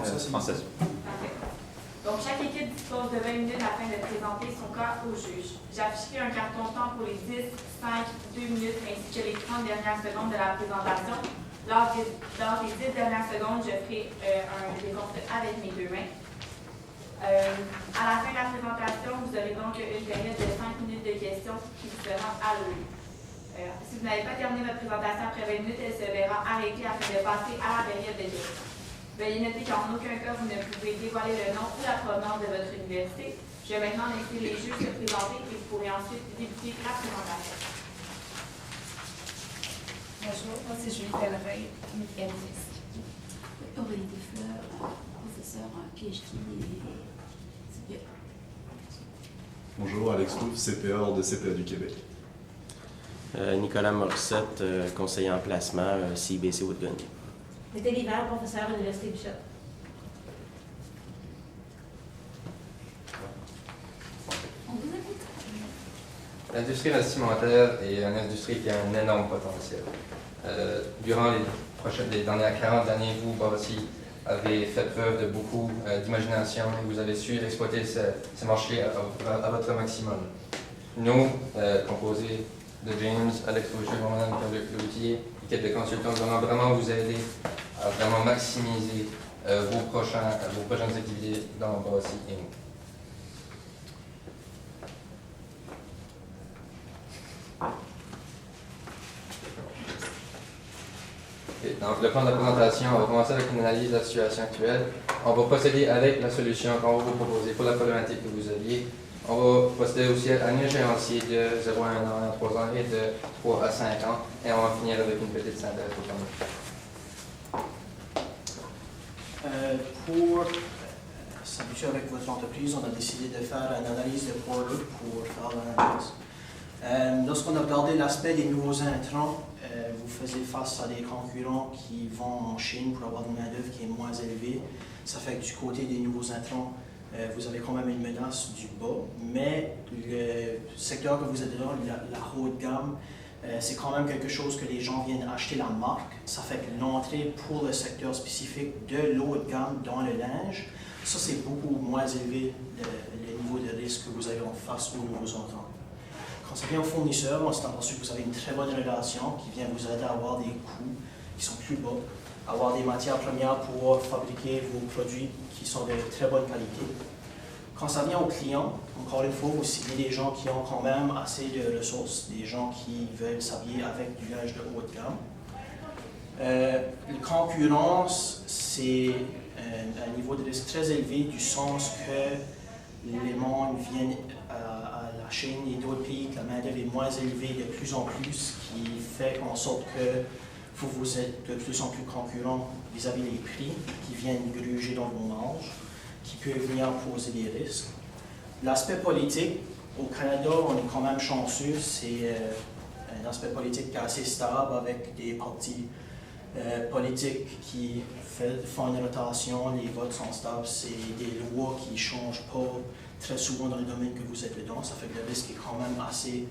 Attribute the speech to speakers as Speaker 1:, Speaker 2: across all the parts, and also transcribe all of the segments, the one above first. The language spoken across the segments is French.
Speaker 1: Française.
Speaker 2: Parfait. Donc, chaque équipe dispose de 20 minutes afin de présenter son cas au juge. J'afficherai un carton-temps pour les 10, 5, 2 minutes ainsi que les 30 dernières secondes de la présentation. Lors des 10 dernières secondes, je ferai un décompte avec mes deux mains. À la fin de la présentation, vous aurez donc une période de 5 minutes de questions qui vous seront allouées. Si vous n'avez pas terminé votre présentation après 20 minutes, elle se verra arrêtée afin de passer à la période de questions. Veuillez noter qu'en aucun cas, vous ne pouvez dévoiler le nom ou la provenance de votre université. Je vais maintenant laisser les juges se présenter et vous pourrez ensuite débuter la présentation.
Speaker 3: Bonjour, moi c'est Julie Pellerin, mécaniste.
Speaker 4: Aurélie Desfleurs, professeur en PhD et
Speaker 5: Bonjour, Alex Louf, CPA hors de CPA du Québec.
Speaker 6: Nicolas Morissette, conseiller en placement, CIBC Haute-Gaunier.
Speaker 7: Nathalie Hiver, professeur à l'Université Bishop.
Speaker 4: on vous écoute.
Speaker 8: L'industrie vestimentaire est une industrie qui a un énorme potentiel. Durant les dernières 40 années, vous, Bâti, avez fait preuve de beaucoup d'imagination et vous avez su exploiter ce marché à votre maximum. Nous, composés de James, Alex Boucher, moi-même, Pierre Loutier, équipe de consultants, nous allons vraiment vous aider à vraiment maximiser vos prochaines activités dans Bâti et nous. Donc, le plan de la présentation, on va commencer avec une analyse de la situation actuelle. On va procéder avec la solution qu'on va vous proposer pour la problématique que vous aviez. On va procéder aussi à un échéancier de 0 à 1 an, 3 ans et de 3 à 5 ans. Et on va finir avec une petite synthèse au terme.
Speaker 9: Pour s'habituer avec votre entreprise, on a décidé de faire une analyse de Porter pour faire l'analyse. Lorsqu'on a regardé l'aspect des nouveaux intrants, vous faisiez face à des concurrents qui vont en Chine pour avoir une main-d'œuvre qui est moins élevée. Ça fait que du côté des nouveaux intrants, vous avez quand même une menace du bas, mais le secteur que vous êtes dans, la haute gamme, c'est quand même quelque chose que les gens viennent acheter la marque. Ça fait que l'entrée pour le secteur spécifique de l'haute gamme dans le linge, ça c'est beaucoup moins élevé le niveau de risque que vous avez en face aux nouveaux entrants. Quand ça vient aux fournisseurs, on s'est aperçu que vous avez une très bonne relation qui vient vous aider à avoir des coûts qui sont plus bas, avoir des matières premières pour fabriquer vos produits qui sont de très bonne qualité. Quand ça vient aux clients, encore une fois, vous ciblez des gens qui ont quand même assez de ressources, des gens qui veulent s'habiller avec du linge de haute gamme. La concurrence, c'est un niveau de risque très élevé du sens que les monde viennent à la Chine et d'autres pays, que la main-d'œuvre est moins élevée de plus en plus, ce qui fait en sorte que vous êtes de plus en plus concurrent vis-à-vis des prix qui viennent gruger dans vos marges, qui peuvent venir poser des risques. L'aspect politique, au Canada, on est quand même chanceux, c'est un aspect politique qui est assez stable avec des partis politiques qui font une rotation, les votes sont stables, c'est des lois qui ne changent pas très souvent dans le domaine que vous êtes dedans, ça fait que le risque est quand même assez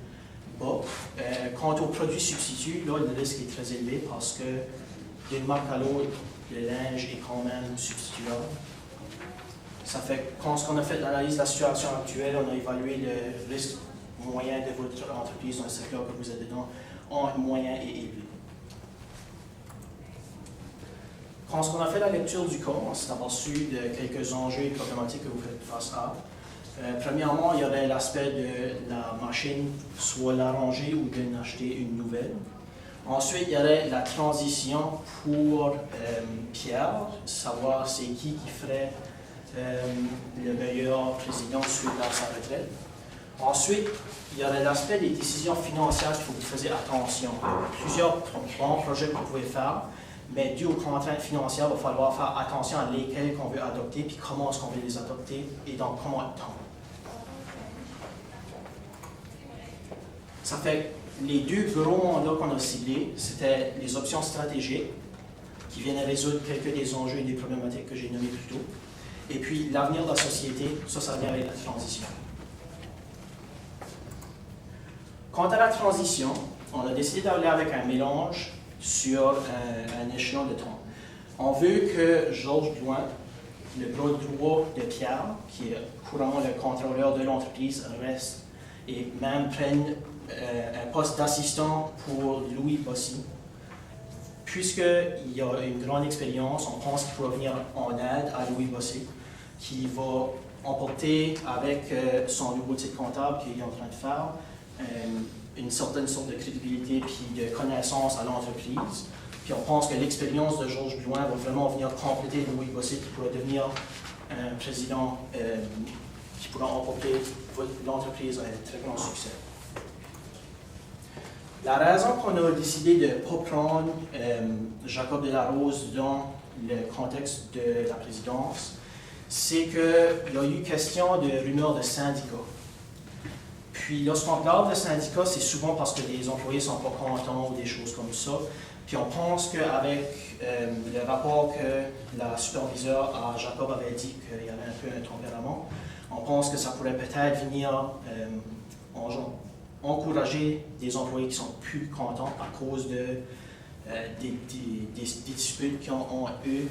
Speaker 9: bas. Quant aux produits substituts, là, le risque est très élevé parce que d'une marque à l'autre, le linge est quand même substituable. Ça fait que quand on a fait l'analyse de la situation actuelle, on a évalué le risque moyen de votre entreprise dans le secteur que vous êtes dedans en moyen et élevé. Quand on a fait la lecture du cas, on s'est aperçu de quelques enjeux et problématiques que vous faites face à. Premièrement, il y aurait l'aspect de la machine, soit l'arranger ou de n'acheter une nouvelle. Ensuite, il y aurait la transition pour Pierre, savoir c'est qui ferait le meilleur président suite à sa retraite. Ensuite, il y aurait l'aspect des décisions financières qu'il faut que vous fassiez attention. Plusieurs bons projets que vous pouvez faire, mais dû aux contraintes financières, il va falloir faire attention à lesquels qu'on veut adopter, puis comment est-ce qu'on veut les adopter et dans combien de temps. Ça fait les deux gros mandats qu'on a ciblés, c'était les options stratégiques qui viennent résoudre quelques des enjeux et des problématiques que j'ai nommées plus tôt. Et puis l'avenir de la société, ça vient avec la transition. Quant à la transition, on a décidé d'aller avec un mélange sur un échelon de temps. On veut que Georges Blouin le bras droit de Pierre, qui est couramment le contrôleur de l'entreprise, reste et même prenne un poste d'assistant pour Louis Bossy. Puisqu'il a une grande expérience, on pense qu'il pourra venir en aide à Louis Bossy, qui va emporter avec son nouveau titre comptable qu'il est en train de faire une certaine sorte de crédibilité puis de connaissance à l'entreprise. Puis on pense que l'expérience de Georges Blouin va vraiment venir compléter Louis Bossy, qui pourra devenir un président qui pourra emporter l'entreprise à un très grand succès. La raison qu'on a décidé de ne pas prendre Jacob Delarose dans le contexte de la présidence, c'est qu'il y a eu question de rumeurs de syndicats. Puis lorsqu'on parle de syndicats, c'est souvent parce que les employés ne sont pas contents ou des choses comme ça. Puis on pense qu'avec le rapport que la superviseure à Jacob avait dit qu'il y avait un peu un tempérament, on pense que ça pourrait peut-être venir encourager des employés qui sont plus contents à cause de, des disputes qu'ils ont eu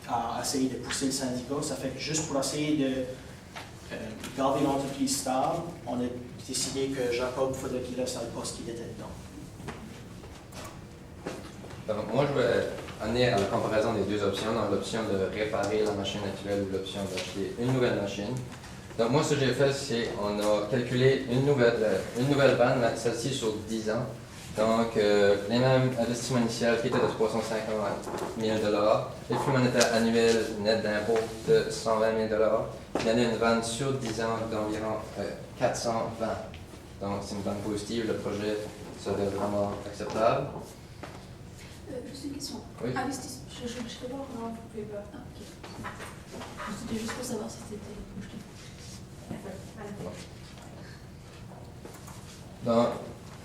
Speaker 9: à essayer de pousser le syndicat. Ça fait que juste pour essayer de garder l'entreprise stable, on a décidé que Jacob, il faudrait qu'il reste à le poste qu'il était dedans.
Speaker 8: Donc, moi, je vais amener à la comparaison des deux options, dans l'option de réparer la machine actuelle ou l'option d'acheter une nouvelle machine. Donc, moi, ce que j'ai fait, c'est on a calculé une nouvelle vanne, celle-ci sur 10 ans. Donc, les mêmes investissements initiaux qui étaient de 350 000 $, les flux monétaires annuels nets d'impôts de 120 000 $. Il y en a une vanne sur 10 ans d'environ 420. Donc, c'est une vanne positive, le projet serait vraiment acceptable.
Speaker 4: Juste une question.
Speaker 8: Oui.
Speaker 4: Investissement.
Speaker 3: Je peux voir comment vous pouvez pas.
Speaker 4: Ah, ok. C'était juste pour savoir si c'était projeté.
Speaker 8: Dans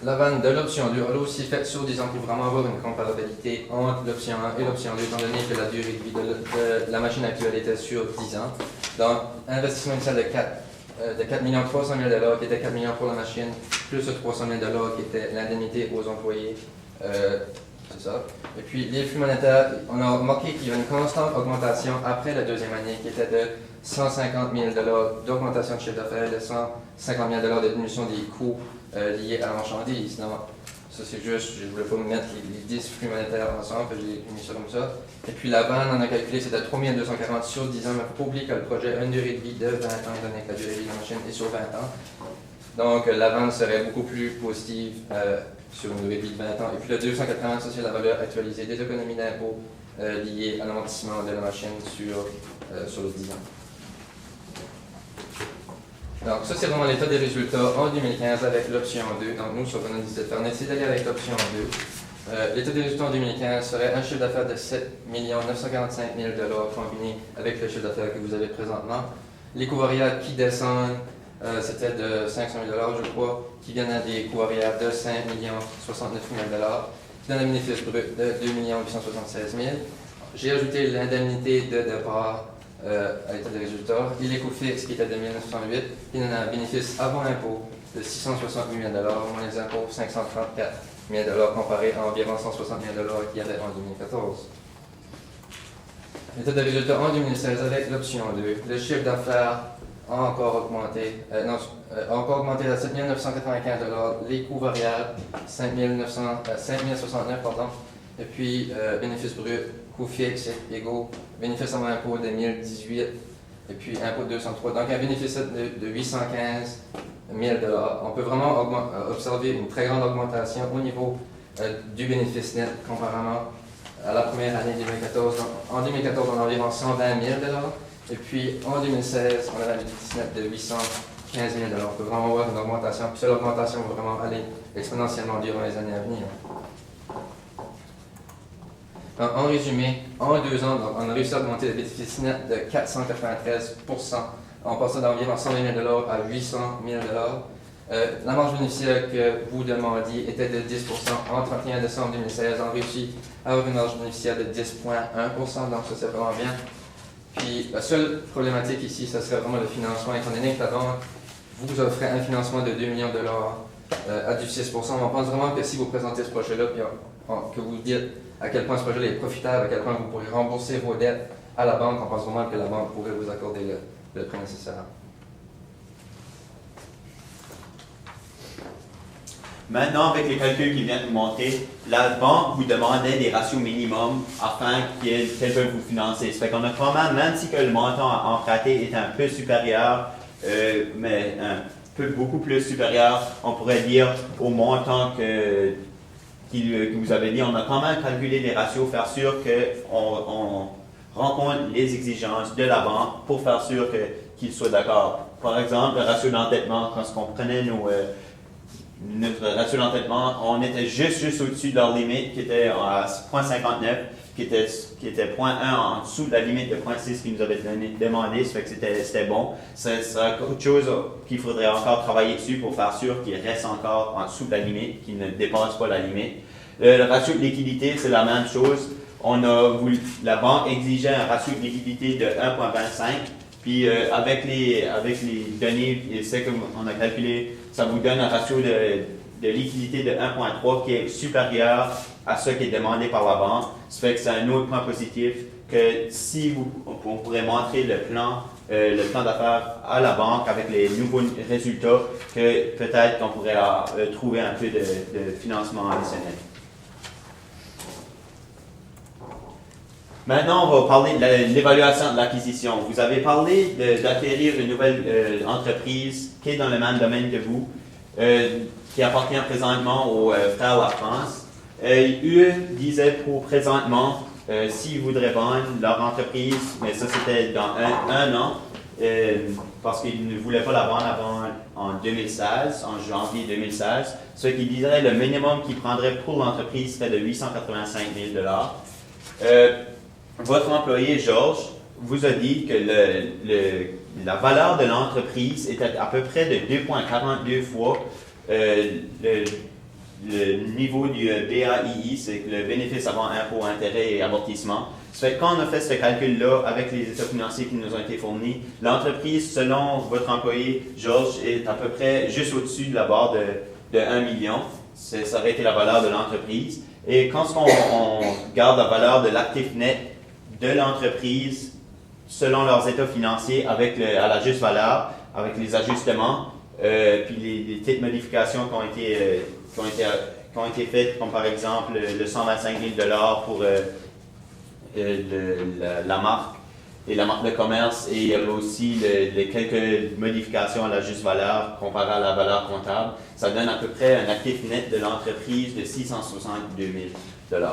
Speaker 8: la vanne de l'option 2, on l'a aussi faite sur 10 ans pour vraiment avoir une comparabilité entre l'option 1 et l'option 2, étant donné que la durée de vie de la machine actuelle était sur 10 ans. Donc, investissement initial de 4 300 000 $, qui était 4 millions pour la machine, plus de 300 000 $ qui était l'indemnité aux employés. C'est ça. Et puis, les flux monétaires, on a remarqué qu'il y avait une constante augmentation après la deuxième année, qui était de 150 000 $ d'augmentation de chiffre d'affaires, de 150 000 $ de diminution des coûts liés à la marchandise. Non, ça c'est juste, je ne voulais pas mettre les 10 flux monétaires ensemble, j'ai mis ça comme ça. Et puis la vanne, on a calculé, c'était 3 240 sur 10 ans, mais il ne faut pas oublier que le projet a une durée de vie de 20 ans, donné que la durée de vie de la machine est sur 20 ans. Donc la vanne serait beaucoup plus positive sur une durée de vie de 20 ans. Et puis le 280, ça c'est la valeur actualisée des économies d'impôts liées à l'amortissement de la machine sur le 10 ans. Donc ça c'est vraiment l'état des résultats en 2015 avec l'option 2. Donc nous, sur on a décidé de faire, on a décidé d'aller avec l'option 2. L'état des résultats en 2015 serait un chiffre d'affaires de 7 945 000 $ combiné avec le chiffre d'affaires que vous avez présentement. Les coûts variables qui descendent, c'était de 500 000 $, je crois, qui viennent à des coûts variables de 5 069 000 $, qui donnent un bénéfice brut de 2 876 000 $. J'ai ajouté l'indemnité de départ à l'état des résultats et les coûts fixes qui étaient de 1908, qui donnent un bénéfice avant impôt de 668 000 $, moins les impôts 534 000 $ comparé à environ 160 000 $ qu'il y avait en 2014. L'état des résultats en 2016 avec l'option 2, le chiffre d'affaires a encore augmenté, a encore augmenté à 7 995 $, les coûts variables 5 069 $, et puis bénéfice brut, coût fixe égaux, bénéfice avant impôt de 1018, et puis impôt de 203. Donc un bénéfice de 815 000 $. On peut vraiment observer une très grande augmentation au niveau du bénéfice net comparément à la première année 2014. En 2014, on a environ 120 000 $. Et puis en 2016, on a un bénéfice net de 815 000 $. On peut vraiment voir une augmentation. Puis l'augmentation va vraiment aller exponentiellement durant les années à venir. Donc, en résumé, en 2 ans, donc, on a réussi à augmenter le bénéfice net de 493%, en passant d'environ 120 000 $ à 800 000 $. La marge bénéficiaire que vous demandiez était de 10%. En 31 décembre 2016, on a réussi à avoir une marge bénéficiaire de 10,1%, donc ça c'est vraiment bien. Puis la seule problématique ici, ce serait vraiment le financement, étant donné que la banque vous offrait un financement de 2 millions de $ à du 6%. On pense vraiment que si vous présentez ce projet-là, puis que vous dites à quel point ce projet est profitable, à quel point vous pourrez rembourser vos dettes à la banque, on pense vraiment que la banque pourrait vous accorder le prêt nécessaire.
Speaker 1: Maintenant, avec les calculs qui viennent de vous montrer, la banque vous demandait des ratios minimums afin qu'elle peut vous financer. Ça fait qu'on a quand même si que le montant emprunté est un peu supérieur, mais beaucoup plus supérieur, on pourrait dire, au montant que vous avez dit, on a quand même calculé les ratios, faire sûr qu'on rencontre les exigences de la banque pour faire sûr qu'ils soient d'accord. Par exemple, le ratio d'endettement, quand on prenait notre ratio d'endettement, on était juste au-dessus de leur limite, qui était à 0,59, qui était 0,1 en dessous de la limite de 0,6 qu'ils nous avaient demandé, ça fait que c'était bon. C'est autre chose qu'il faudrait encore travailler dessus pour faire sûr qu'il reste encore en dessous de la limite, qu'il ne dépasse pas la limite. Le ratio de liquidité, c'est la même chose. La banque exigeait un ratio de liquidité de 1,25. Puis avec les données et ce qu'on a calculé, ça vous donne un ratio de liquidité de 1,3 qui est supérieur à ce qui est demandé par la banque. Ça fait que c'est un autre point positif que si on pourrait montrer le plan d'affaires à la banque avec les nouveaux résultats, que peut-être qu'on pourrait trouver un peu de financement additionnel. Maintenant, on va parler de l'évaluation de l'acquisition. Vous avez parlé d'acquérir une nouvelle entreprise qui est dans le même domaine que vous, qui appartient présentement aux frères Lafrance. Eux disaient pour présentement, s'ils voudraient vendre leur entreprise, mais ça c'était dans un an, parce qu'ils ne voulaient pas la vendre avant en 2016, en janvier 2016, ce qui dirait le minimum qu'ils prendraient pour l'entreprise serait de 885 000 $. Votre employé, Georges, vous a dit que la valeur de l'entreprise était à peu près de 2,42 fois le niveau du BAII, c'est le bénéfice avant impôt, intérêt et amortissement. Ça fait que quand on a fait ce calcul-là avec les états financiers qui nous ont été fournis, l'entreprise, selon votre employé, Georges, est à peu près juste au-dessus de la barre de 1 million. Ça aurait été la valeur de l'entreprise. Et quand on garde la valeur de l'actif net de l'entreprise selon leurs états financiers à la juste valeur, avec les ajustements, puis les petites modifications qui ont été faites, comme par exemple le 125 000 $ pour la marque et la marque de commerce, et il y avait aussi quelques modifications à la juste valeur comparé à la valeur comptable. Ça donne à peu près un actif net de l'entreprise de 662 000 $.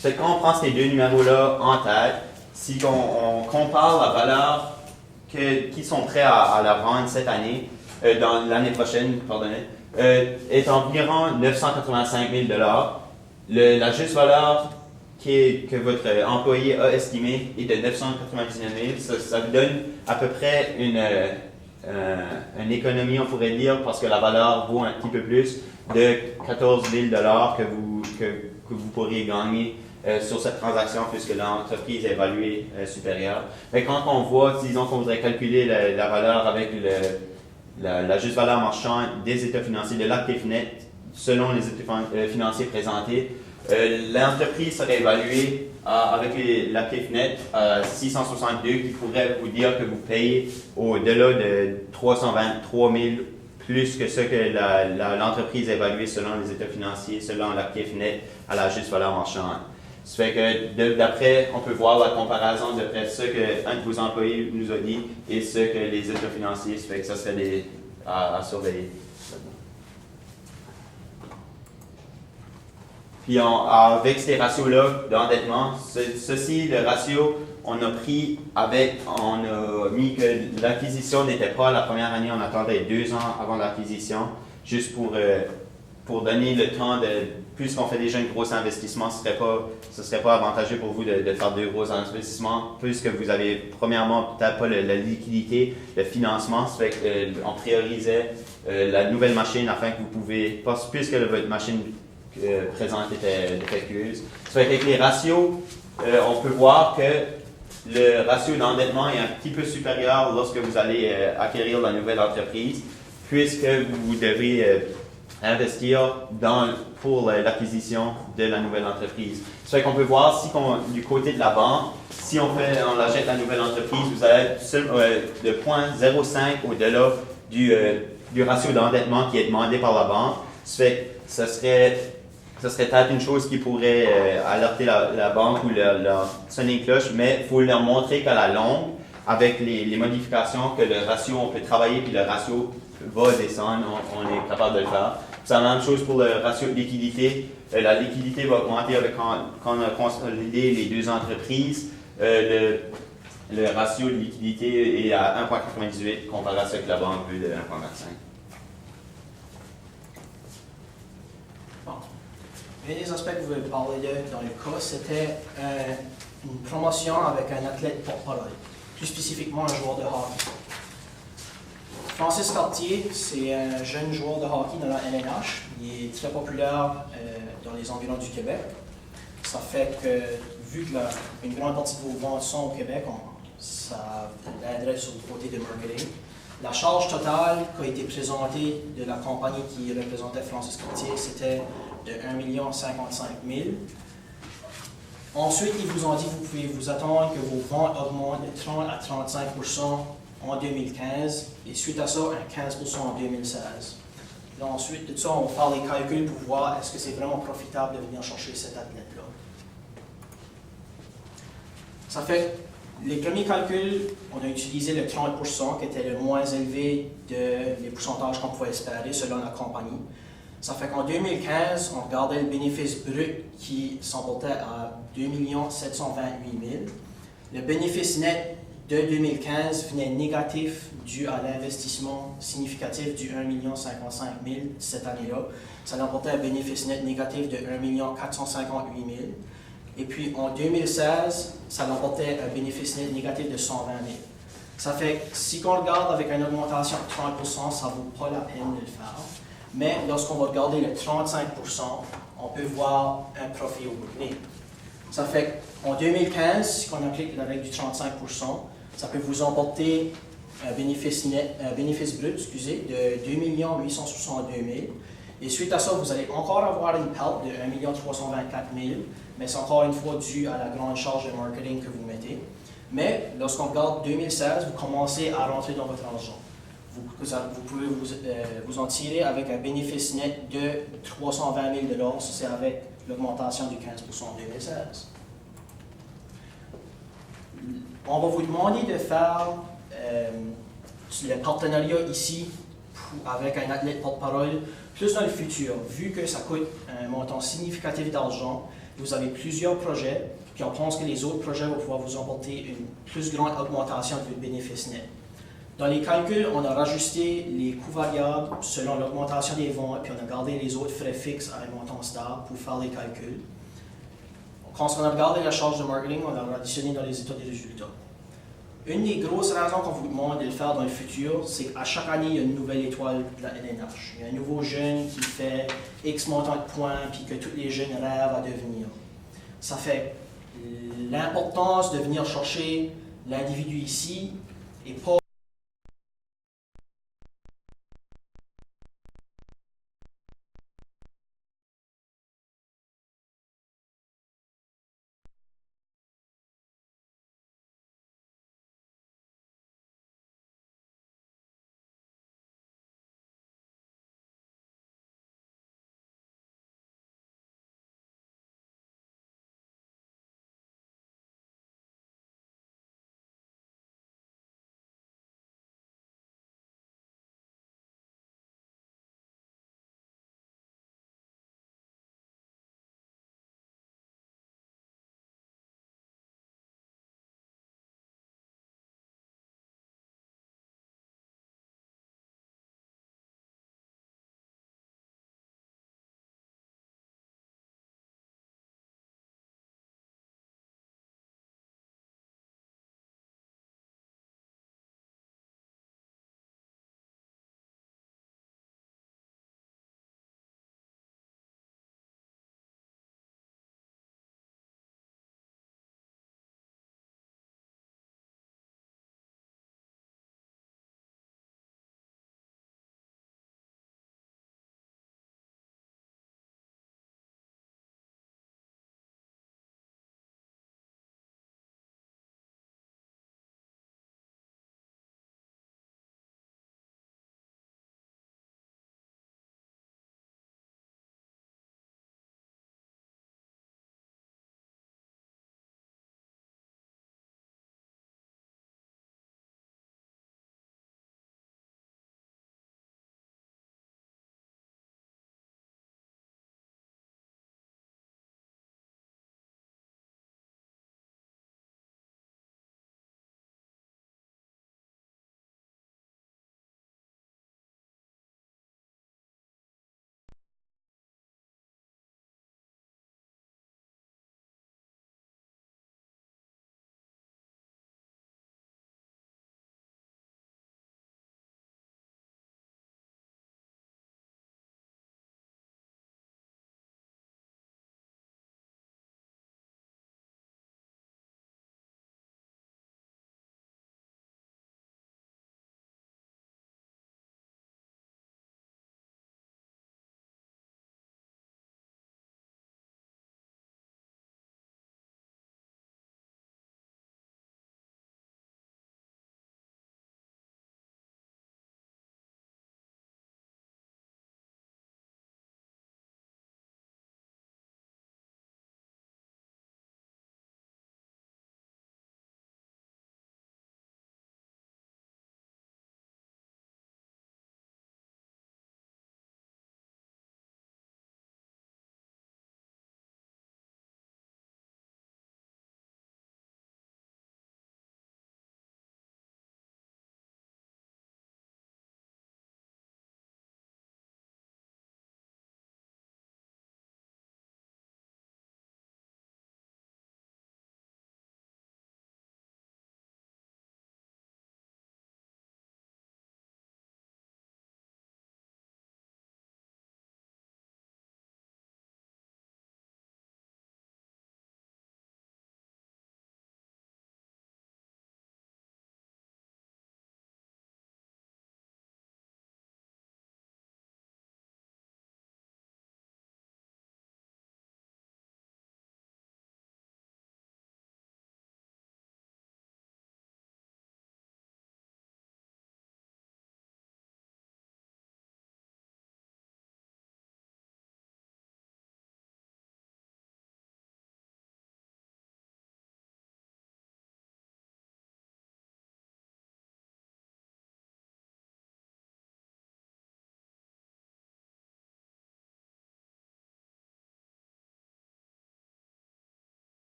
Speaker 1: C'est quand on prend ces deux numéros-là en tête, si on compare la valeur qui sont prêts à la vendre cette année, dans l'année prochaine, pardonnez, est environ 985 000 $. La juste valeur que votre employé a estimée est de 999 000 $. Ça vous donne à peu près une économie, on pourrait dire, parce que la valeur vaut un petit peu plus, de 14 000 $ que vous pourriez gagner sur cette transaction, puisque l'entreprise est évaluée supérieure. Mais quand on voit, disons qu'on voudrait calculer la valeur avec la juste valeur marchande des états financiers de l'actif net, selon les états financiers présentés, l'entreprise serait évaluée avec l'actif net à 662, qui pourrait vous dire que vous payez au-delà de 323 000 plus que ce que l'entreprise est évaluée selon les états financiers, selon l'actif net à la juste valeur marchande. Ça fait que d'après, on peut voir la comparaison d'après ce qu'un de vos employés nous a dit et ce que les états financiers, ça fait que ça serait à surveiller. Puis avec ces ratios-là d'endettement, ceci, le ratio, on a mis que l'acquisition n'était pas la première année, on attendait 2 ans avant l'acquisition, juste pour donner le temps puisqu'on fait déjà un gros investissement, ce ne serait pas avantageux pour vous de faire 2 gros investissements, puisque vous avez premièrement peut-être pas la liquidité, le financement, ça fait qu'on priorisait la nouvelle machine afin que vous pouvez, puisque votre machine présente était défectueuse. Ça fait qu'avec les ratios, on peut voir que le ratio d'endettement est un petit peu supérieur lorsque vous allez acquérir la nouvelle entreprise, puisque vous devez investir pour l'acquisition de la nouvelle entreprise. Ça fait qu'on peut voir si du côté de la banque, si on achète la nouvelle entreprise, vous allez être de 0,05 au-delà du ratio d'endettement qui est demandé par la banque. Ça fait que ce serait peut-être une chose qui pourrait alerter la banque ou leur sonner une cloche, mais il faut leur montrer qu'à la longue, avec les modifications, que le ratio, on peut travailler puis le ratio va descendre, on est capable de le faire. C'est la même chose pour le ratio de liquidité. La liquidité va augmenter quand on a consolidé les deux entreprises. Le ratio de liquidité est à 1,98 comparé à ce que la banque veut de 1,25.
Speaker 9: Bon. Un des aspects que vous voulez parler de dans le cas, c'était une promotion avec un athlète porte-parole, plus spécifiquement un joueur de hockey. Francis Cartier, c'est un jeune joueur de hockey dans la LNH. Il est très populaire dans les environs du Québec. Ça fait que, vu que une grande partie de vos ventes sont au Québec, ça aiderait sur le côté de marketing. La charge totale qui a été présentée de la compagnie qui représentait Francis Cartier, c'était de 1 055 000. Ensuite, ils vous ont dit que vous pouvez vous attendre que vos ventes augmentent de 30 à 35 en 2015 et suite à ça, un 15 en 2016. Là, ensuite de ça, on va faire les calculs pour voir est-ce que c'est vraiment profitable de venir chercher cet athlète-là. Ça fait, les premiers calculs, on a utilisé le 30% qui était le moins élevé des pourcentages qu'on pouvait espérer selon la compagnie. Ça fait qu'en 2015, on regardait le bénéfice brut qui s'emportait à 2 728 000. Le bénéfice net de 2015 venait négatif dû à l'investissement significatif du 1 055 000 cette année-là. Ça emportait un bénéfice net négatif de 1 458 000. Et puis en 2016, ça emportait un bénéfice net négatif de 120 000. Ça fait que si on regarde avec une augmentation de 30%, ça ne vaut pas la peine de le faire. Mais lorsqu'on va regarder le 35%, on peut voir un profit au bout de nez. Ça fait qu'en 2015, si on applique la règle du 35%, ça peut vous emporter un bénéfice brut de 2 862 000. Et suite à ça, vous allez encore avoir une perte de 1 324 000, mais c'est encore une fois dû à la grande charge de marketing que vous mettez. Mais lorsqu'on regarde 2016, vous commencez à rentrer dans votre argent. Vous pouvez vous en tirer avec un bénéfice net de 320 000 $, c'est avec l'augmentation du 15% en 2016. On va vous demander de faire le partenariat ici avec un athlète porte-parole plus dans le futur, vu que ça coûte un montant significatif d'argent. Vous avez plusieurs projets, puis on pense que les autres projets vont pouvoir vous emporter une plus grande augmentation de votre bénéfice net. Dans les calculs, on a rajusté les coûts variables selon l'augmentation des ventes, puis on a gardé les autres frais fixes à un montant stable pour faire les calculs. Quand on a regardé la charge de marketing, on a additionné dans les états des résultats. Une des grosses raisons qu'on vous demande de le faire dans le futur, c'est qu'à chaque année, il y a une nouvelle étoile de la LNH. Il y a un nouveau jeune qui fait X montant de points, puis que tous les jeunes rêvent à devenir. Ça fait l'importance de venir chercher l'individu ici et pas